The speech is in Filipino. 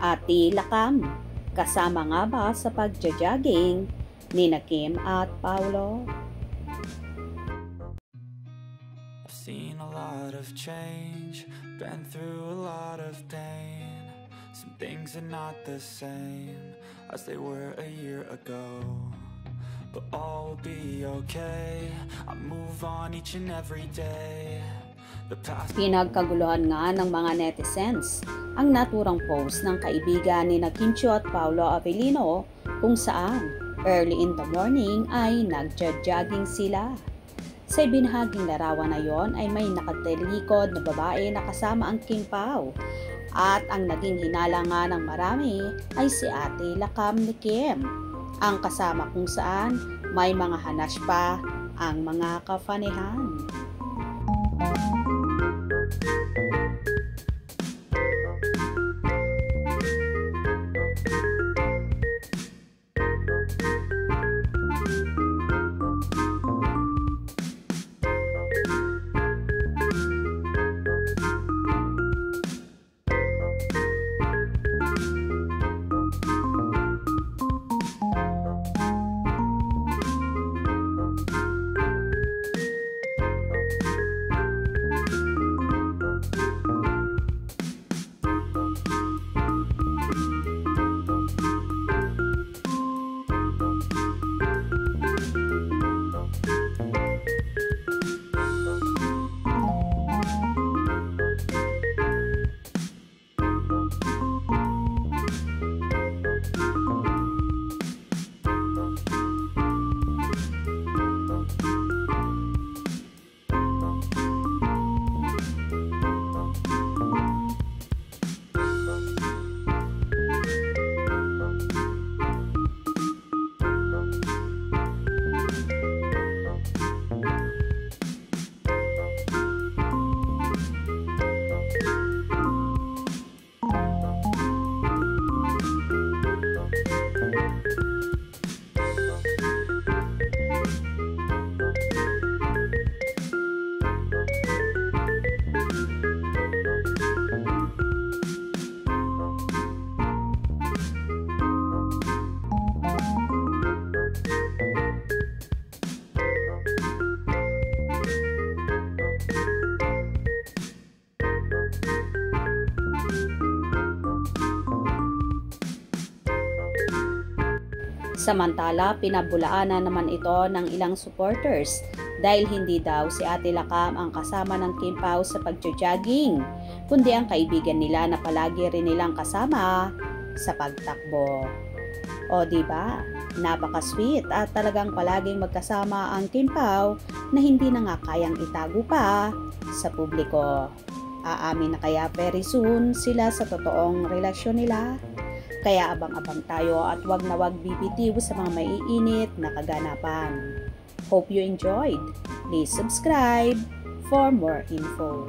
Ate Lakam, kasama nga ba sa pagja-jogging nina Kim at Paulo? I've seen a lot of change, been through a lot of pain. Some things are not the same as they were a year ago, but all will be okay. I move on each and every day. Pinagkaguluhan nga ng mga netizens ang naturang post ng kaibigan ni Kim Chiu at Paulo Avellino kung saan early in the morning ay nagja-jogging sila. Sa ibinahaging larawan na yon ay may nakatalikod na babae na kasama ang King Pao. At ang naging hinala nga ng marami ay si Ate Lakam ni Kim, ang kasama kung saan may mga hanash pa ang mga kafanihan. Samantala, pinabulaanan naman ito ng ilang supporters dahil hindi daw si Ate Lakam ang kasama ng Kim Pao sa pagjo-jogging, kundi ang kaibigan nila na palagi rin nilang kasama sa pagtakbo. O diba? Napaka-sweet at talagang palaging magkasama ang Kim Pao na hindi na nga kayang itago pa sa publiko. Aamin na kaya very soon sila sa totoong relasyon nila? Kaya abang-abang tayo at wag na wag bibitiw sa mga maiinit na kaganapan. Hope you enjoyed. Please subscribe for more info.